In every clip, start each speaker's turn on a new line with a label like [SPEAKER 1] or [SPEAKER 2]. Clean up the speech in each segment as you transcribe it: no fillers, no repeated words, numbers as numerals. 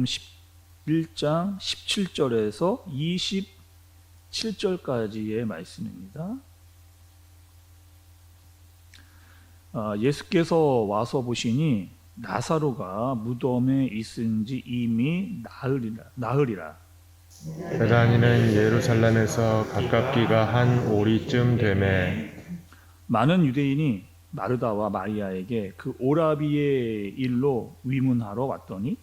[SPEAKER 1] 마태복음 11장 17절에서 27절까지의 말씀입니다. 예수께서 와서 보시니 나사로가 무덤에 있은지 이미 나흘이라.
[SPEAKER 2] 베다니는 예루살렘에서 가깝기가 한 오리쯤 되매
[SPEAKER 1] 많은 유대인이 마르다와 마리아에게 그 오라비의 일로 위문하러 왔더니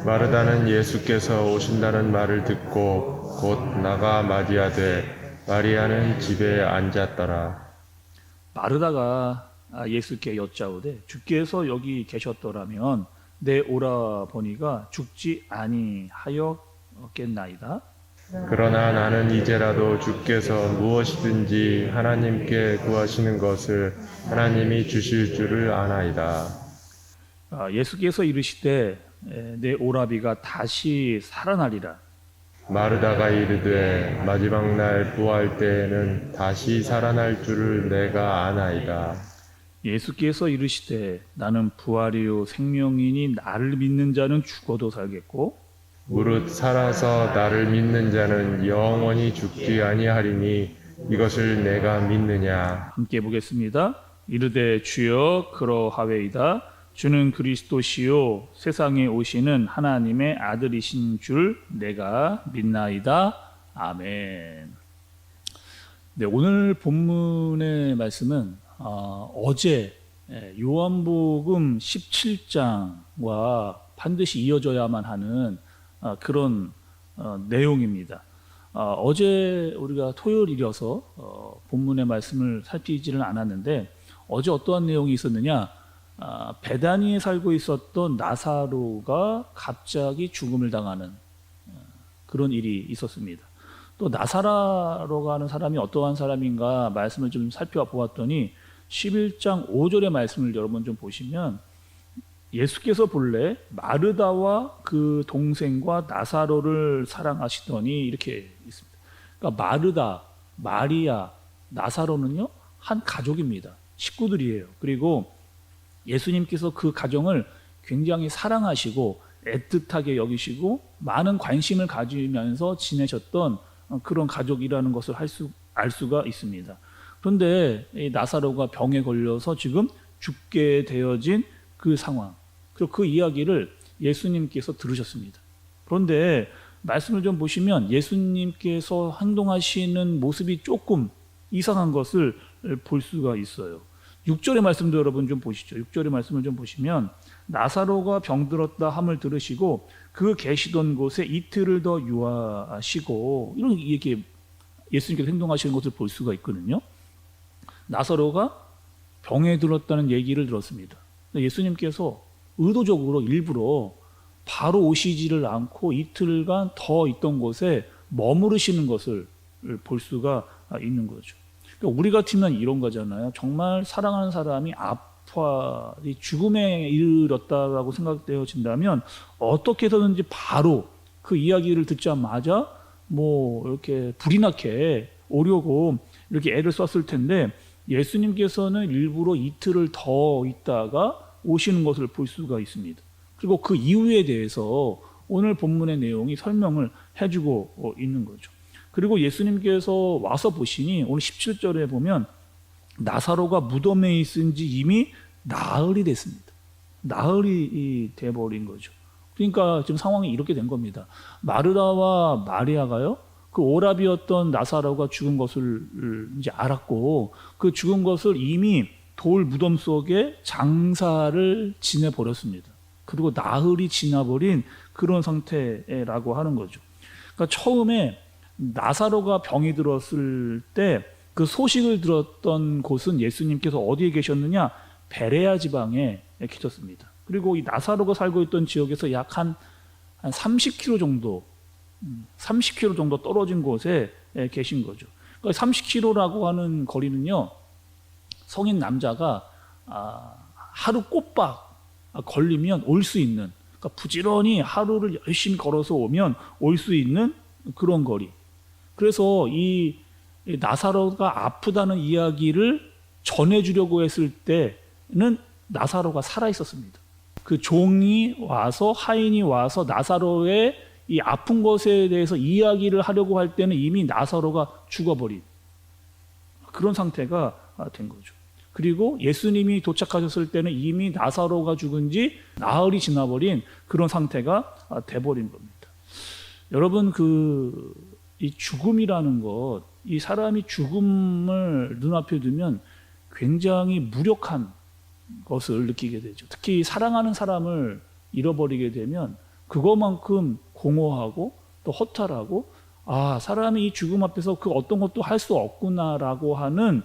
[SPEAKER 2] 마르다는 예수께서 오신다는 말을 듣고 곧 나가 맞이하되 마리아는 집에 앉았더라.
[SPEAKER 1] 마르다가 예수께 여짜오되 주께서 여기 계셨더라면 내 오라버니가 죽지 아니하였겠나이다.
[SPEAKER 2] 그러나 나는 이제라도 주께서 무엇이든지 하나님께 구하시는 것을 하나님이 주실 줄을 아나이다.
[SPEAKER 1] 예수께서 이르시되 내 오라비가 다시 살아나리라.
[SPEAKER 2] 마르다가 이르되 마지막 날 부활 때에는 다시 살아날 줄을 내가 아나이다.
[SPEAKER 1] 예수께서 이르시되 나는 부활이요 생명이니 나를 믿는 자는 죽어도 살겠고
[SPEAKER 2] 무릇 살아서 나를 믿는 자는 영원히 죽지 아니하리니 이것을 내가 믿느냐.
[SPEAKER 1] 함께 보겠습니다. 이르되 주여 그러하외이다. 주는 그리스도시요 세상에 오시는 하나님의 아들이신 줄 내가 믿나이다. 아멘. 네, 오늘 본문의 말씀은 어제 요한복음 17장과 반드시 이어져야만 하는 그런 내용입니다. 어제 우리가 토요일이라서 본문의 말씀을 살피지는 않았는데 어제 어떠한 내용이 있었느냐? 베다니에 살고 있었던 나사로가 갑자기 죽음을 당하는 그런 일이 있었습니다. 또 나사로가 하는 사람이 어떠한 사람인가 말씀을 좀 살펴보았더니 11장 5절의 말씀을 여러분 좀 보시면 예수께서 본래 마르다와 그 동생과 나사로를 사랑하시더니 이렇게 있습니다. 그러니까 마르다, 마리아, 나사로는요 한 가족입니다. 식구들이에요. 그리고 예수님께서 그 가정을 굉장히 사랑하시고 애틋하게 여기시고 많은 관심을 가지면서 지내셨던 그런 가족이라는 것을 알 수가 있습니다. 그런데 이 나사로가 병에 걸려서 지금 죽게 되어진 그 상황, 그리고 그 이야기를 예수님께서 들으셨습니다. 그런데 말씀을 좀 보시면 예수님께서 행동하시는 모습이 조금 이상한 것을 볼 수가 있어요. 6절의 말씀도 여러분 좀 보시죠. 6절의 말씀을 좀 보시면 나사로가 병들었다 함을 들으시고 그 계시던 곳에 이틀을 더 유하시고 이렇게 예수님께서 행동하시는 것을 볼 수가 있거든요. 나사로가 병에 들었다는 얘기를 들었습니다. 예수님께서 의도적으로 일부러 바로 오시지를 않고 이틀간 더 있던 곳에 머무르시는 것을 볼 수가 있는 거죠. 그러니까 우리 같으면 이런 거잖아요. 정말 사랑하는 사람이 죽음에 이르렀다라고 생각되어진다면 어떻게 해서든지 바로 그 이야기를 듣자마자 이렇게 불이 나게 오려고 이렇게 애를 썼을 텐데 예수님께서는 일부러 이틀을 더 있다가 오시는 것을 볼 수가 있습니다. 그리고 그 이유에 대해서 오늘 본문의 내용이 설명을 해주고 있는 거죠. 그리고 예수님께서 와서 보시니 오늘 17절에 보면 나사로가 무덤에 있은지 이미 나흘이 됐습니다. 나흘이 돼버린 거죠. 그러니까 지금 상황이 이렇게 된 겁니다. 마르다와 마리아가요, 그 오라비였던 나사로가 죽은 것을 이제 알았고 그 죽은 것을 이미 돌 무덤 속에 장사를 지내버렸습니다. 그리고 나흘이 지나버린 그런 상태라고 하는 거죠. 그러니까 처음에 나사로가 병이 들었을 때 그 소식을 들었던 곳은 예수님께서 어디에 계셨느냐? 베레아 지방에 계셨습니다. 그리고 이 나사로가 살고 있던 지역에서 약 한 30km 정도 떨어진 곳에 계신 거죠. 그러니까 30km라고 하는 거리는요, 성인 남자가 하루 꼬박 걸리면 올 수 있는, 그러니까 부지런히 하루를 열심히 걸어서 오면 올 수 있는 그런 거리. 그래서 이 나사로가 아프다는 이야기를 전해주려고 했을 때는 나사로가 살아 있었습니다. 그 종이 와서 하인이 와서 나사로의 이 아픈 것에 대해서 이야기를 하려고 할 때는 이미 나사로가 죽어버린 그런 상태가 된 거죠. 그리고 예수님이 도착하셨을 때는 이미 나사로가 죽은 지 나흘이 지나버린 그런 상태가 돼버린 겁니다. 여러분, 이 죽음이라는 것, 이 사람이 죽음을 눈앞에 두면 굉장히 무력한 것을 느끼게 되죠. 특히 사랑하는 사람을 잃어버리게 되면 그것만큼 공허하고 또 허탈하고, 아, 사람이 이 죽음 앞에서 그 어떤 것도 할 수 없구나라고 하는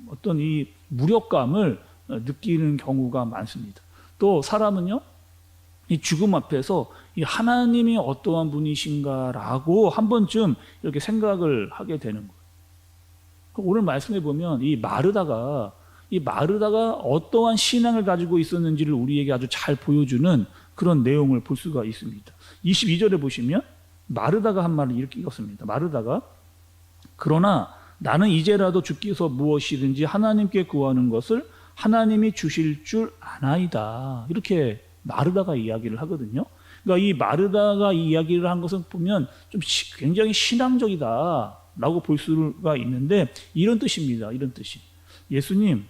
[SPEAKER 1] 어떤 이 무력감을 느끼는 경우가 많습니다. 또 사람은요, 이 죽음 앞에서 이 하나님이 어떠한 분이신가라고 한 번쯤 이렇게 생각을 하게 되는 거예요. 오늘 말씀해 보면 이 마르다가 어떠한 신앙을 가지고 있었는지를 우리에게 아주 잘 보여주는 그런 내용을 볼 수가 있습니다. 22절에 보시면 마르다가 한 말을 이렇게 읽었습니다. 마르다가 그러나 나는 이제라도 주께서 무엇이든지 하나님께 구하는 것을 하나님이 주실 줄 아나이다. 이렇게 마르다가 이야기를 하거든요. 그러니까 이 마르다가 이 이야기를 한 것을 보면 좀 굉장히 신앙적이다라고 볼 수가 있는데 이런 뜻입니다. 이런 뜻이. 예수님,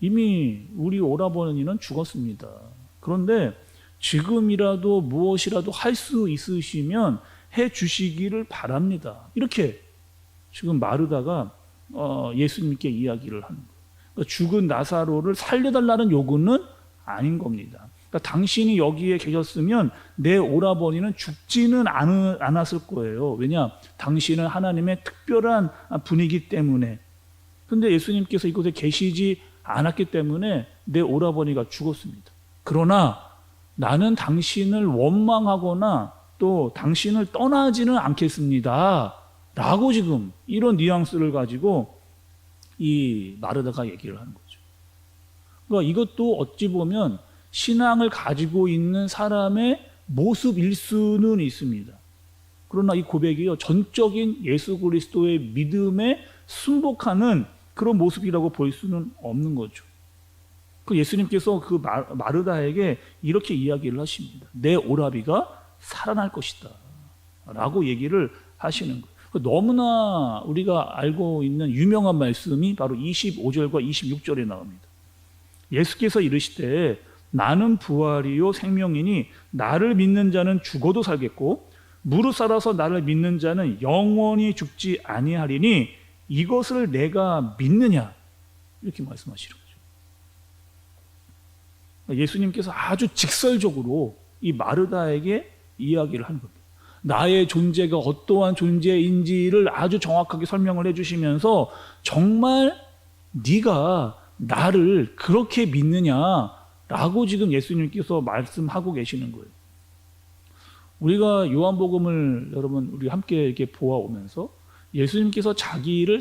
[SPEAKER 1] 이미 우리 오라버니는 죽었습니다. 그런데 지금이라도 무엇이라도 할 수 있으시면 해 주시기를 바랍니다. 이렇게 지금 마르다가 예수님께 이야기를 하는 거예요. 그러니까 죽은 나사로를 살려달라는 요구는 아닌 겁니다. 그러니까 당신이 여기에 계셨으면 내 오라버니는 죽지는 않았을 거예요. 왜냐? 당신은 하나님의 특별한 분이기 때문에. 그런데 예수님께서 이곳에 계시지 않았기 때문에 내 오라버니가 죽었습니다. 그러나 나는 당신을 원망하거나 또 당신을 떠나지는 않겠습니다. 라고 지금 이런 뉘앙스를 가지고 이 마르다가 얘기를 하는 거죠. 그러니까 이것도 어찌 보면 신앙을 가지고 있는 사람의 모습일 수는 있습니다. 그러나 이 고백이요, 전적인 예수 그리스도의 믿음에 순복하는 그런 모습이라고 볼 수는 없는 거죠. 그 예수님께서 그 마르다에게 이렇게 이야기를 하십니다. 내 오라비가 살아날 것이다 라고 얘기를 하시는 거예요. 너무나 우리가 알고 있는 유명한 말씀이 바로 25절과 26절에 나옵니다. 예수께서 이르시되 나는 부활이요 생명이니 나를 믿는 자는 죽어도 살겠고 무릇 살아서 나를 믿는 자는 영원히 죽지 아니하리니 이것을 내가 믿느냐, 이렇게 말씀하시는 거죠. 예수님께서 아주 직설적으로 이 마르다에게 이야기를 하는 겁니다. 나의 존재가 어떠한 존재인지를 아주 정확하게 설명을 해주시면서 정말 네가 나를 그렇게 믿느냐라고 지금 예수님께서 말씀하고 계시는 거예요. 우리가 요한복음을 여러분 우리 함께 이렇게 보아오면서 예수님께서 자기를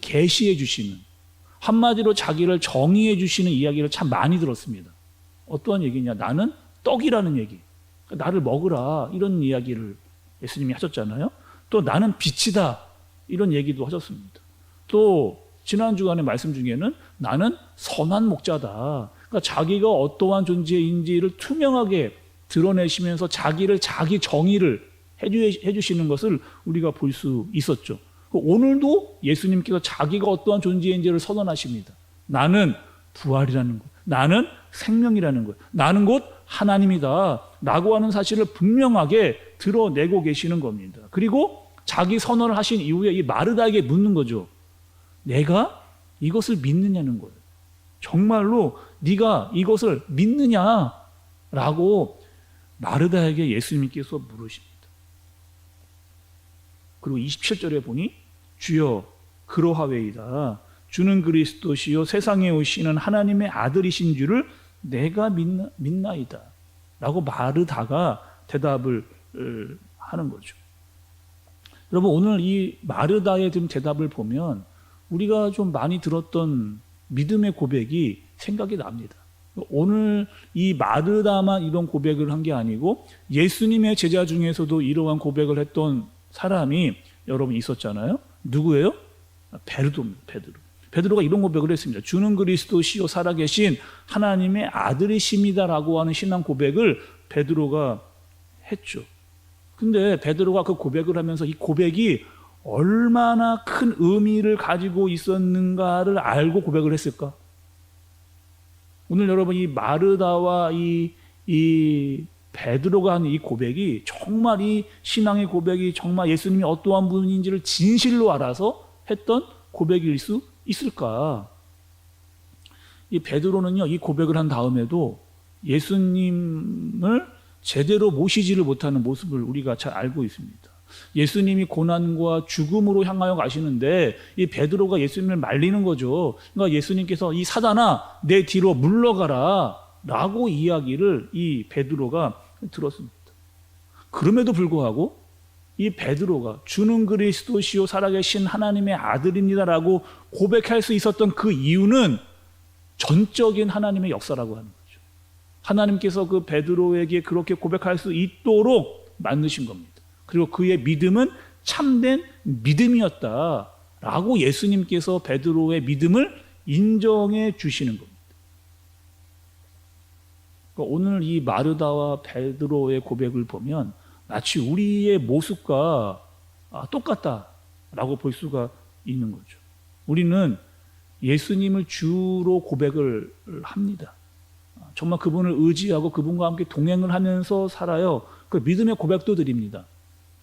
[SPEAKER 1] 계시해 주시는, 한마디로 자기를 정의해 주시는 이야기를 참 많이 들었습니다. 어떠한 얘기냐? 나는 떡이라는 얘기, 나를 먹으라, 이런 이야기를 예수님이 하셨잖아요. 또 나는 빛이다, 이런 얘기도 하셨습니다. 또 지난 주간의 말씀 중에는 나는 선한 목자다, 그러니까 자기가 어떠한 존재인지를 투명하게 드러내시면서 자기 정의를 해주시는 것을 우리가 볼 수 있었죠. 오늘도 예수님께서 자기가 어떠한 존재인지를 선언하십니다. 나는 부활이라는 것, 나는 생명이라는 것, 나는 곧 하나님이다 라고 하는 사실을 분명하게 드러내고 계시는 겁니다. 그리고 자기 선언을 하신 이후에 이 마르다에게 묻는 거죠. 내가 이것을 믿느냐는 거예요. 정말로 네가 이것을 믿느냐라고 마르다에게 예수님께서 물으십니다. 그리고 27절에 보니 주여 그러하웨이다. 주는 그리스도시요 세상에 오시는 하나님의 아들이신 줄을 내가 믿나이다 라고 마르다가 대답을 하는 거죠. 여러분, 오늘 이 마르다의 지금 대답을 보면 우리가 좀 많이 들었던 믿음의 고백이 생각이 납니다. 오늘 이 마르다만 이런 고백을 한 게 아니고 예수님의 제자 중에서도 이러한 고백을 했던 사람이 여러분 있었잖아요. 누구예요? 베드로입니다. 베드로가 이런 고백을 했습니다. 주는 그리스도시요 살아계신 하나님의 아들이십니다라고 하는 신앙 고백을 베드로가 했죠. 근데 베드로가 그 고백을 하면서 이 고백이 얼마나 큰 의미를 가지고 있었는가를 알고 고백을 했을까? 오늘 여러분 이 마르다와 이 베드로가 한 이 고백이 정말 이 신앙의 고백이 정말 예수님이 어떠한 분인지를 진실로 알아서 했던 고백일 수 있을까? 이 베드로는요, 이 고백을 한 다음에도 예수님을 제대로 모시지를 못하는 모습을 우리가 잘 알고 있습니다. 예수님이 고난과 죽음으로 향하여 가시는데 이 베드로가 예수님을 말리는 거죠. 그러니까 예수님께서 이 사단아 내 뒤로 물러가라 라고 이야기를 이 베드로가 들었습니다. 그럼에도 불구하고 이 베드로가 주는 그리스도시요 살아계신 하나님의 아들입니다라고 고백할 수 있었던 그 이유는 전적인 하나님의 역사라고 하는 거죠. 하나님께서 그 베드로에게 그렇게 고백할 수 있도록 만드신 겁니다. 그리고 그의 믿음은 참된 믿음이었다라고 예수님께서 베드로의 믿음을 인정해 주시는 겁니다. 그러니까 오늘 이 마르다와 베드로의 고백을 보면 마치 우리의 모습과 똑같다라고 볼 수가 있는 거죠. 우리는 예수님을 주로 고백을 합니다. 정말 그분을 의지하고 그분과 함께 동행을 하면서 살아요. 그 믿음의 고백도 드립니다.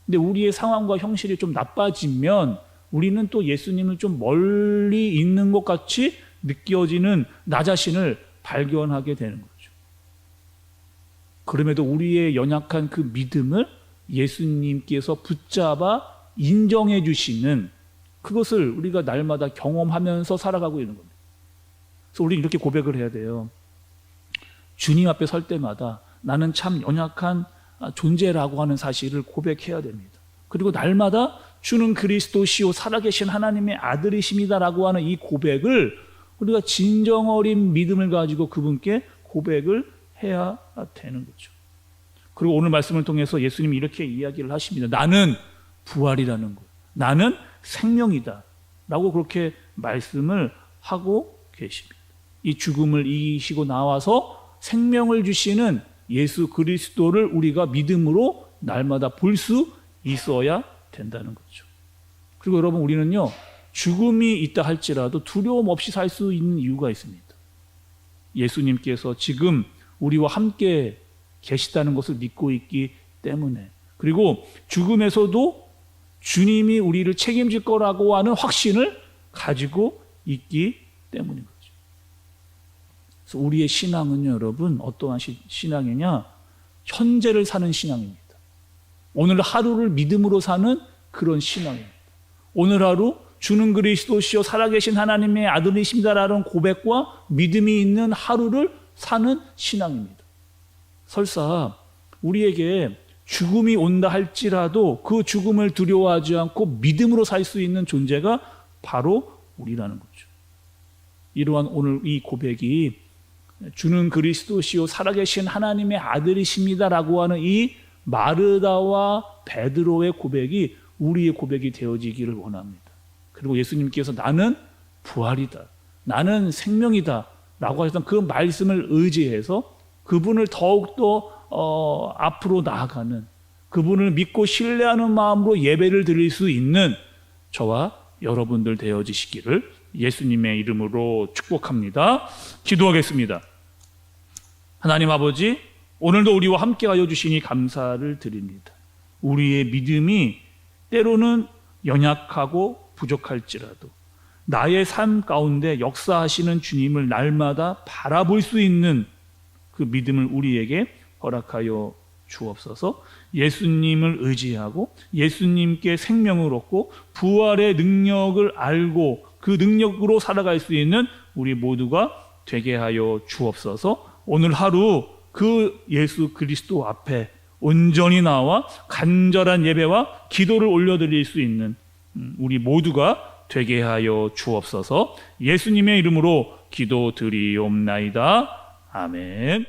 [SPEAKER 1] 근데 우리의 상황과 형실이 좀 나빠지면 우리는 또 예수님을 좀 멀리 있는 것 같이 느껴지는 나 자신을 발견하게 되는 거죠. 그럼에도 우리의 연약한 그 믿음을 예수님께서 붙잡아 인정해 주시는 그것을 우리가 날마다 경험하면서 살아가고 있는 겁니다. 그래서 우리는 이렇게 고백을 해야 돼요. 주님 앞에 설 때마다 나는 참 연약한 존재라고 하는 사실을 고백해야 됩니다. 그리고 날마다 주는 그리스도시요 살아계신 하나님의 아들이십니다라고 하는 이 고백을 우리가 진정 어린 믿음을 가지고 그분께 고백을 해야 되는 거죠. 그리고 오늘 말씀을 통해서 예수님이 이렇게 이야기를 하십니다. 나는 부활이라는 것, 나는 생명이다 라고 그렇게 말씀을 하고 계십니다. 이 죽음을 이기시고 나와서 생명을 주시는 예수 그리스도를 우리가 믿음으로 날마다 볼 수 있어야 된다는 거죠. 그리고 여러분 우리는요 죽음이 있다 할지라도 두려움 없이 살 수 있는 이유가 있습니다. 예수님께서 지금 우리와 함께 계시다는 것을 믿고 있기 때문에, 그리고 죽음에서도 주님이 우리를 책임질 거라고 하는 확신을 가지고 있기 때문인 거죠. 그래서 우리의 신앙은요 여러분 어떠한 신앙이냐, 현재를 사는 신앙입니다. 오늘 하루를 믿음으로 사는 그런 신앙입니다. 오늘 하루 주는 그리스도시요 살아계신 하나님의 아들이십니다라는 고백과 믿음이 있는 하루를 사는 신앙입니다. 설사 우리에게 죽음이 온다 할지라도 그 죽음을 두려워하지 않고 믿음으로 살 수 있는 존재가 바로 우리라는 거죠. 이러한 오늘 이 고백이 주는 그리스도시요 살아계신 하나님의 아들이십니다라고 하는 이 마르다와 베드로의 고백이 우리의 고백이 되어지기를 원합니다. 그리고 예수님께서 나는 부활이다, 나는 생명이다 라고 하셨던 그 말씀을 의지해서 그분을 더욱더 앞으로 나아가는, 그분을 믿고 신뢰하는 마음으로 예배를 드릴 수 있는 저와 여러분들 되어지시기를 예수님의 이름으로 축복합니다. 기도하겠습니다. 하나님 아버지, 오늘도 우리와 함께하여 주시니 감사를 드립니다. 우리의 믿음이 때로는 연약하고 부족할지라도 나의 삶 가운데 역사하시는 주님을 날마다 바라볼 수 있는 그 믿음을 우리에게 허락하여 주옵소서. 예수님을 의지하고 예수님께 생명을 얻고 부활의 능력을 알고 그 능력으로 살아갈 수 있는 우리 모두가 되게 하여 주옵소서. 오늘 하루 그 예수 그리스도 앞에 온전히 나와 간절한 예배와 기도를 올려드릴 수 있는 우리 모두가 되게 하여 주옵소서. 예수님의 이름으로 기도드리옵나이다. 아멘.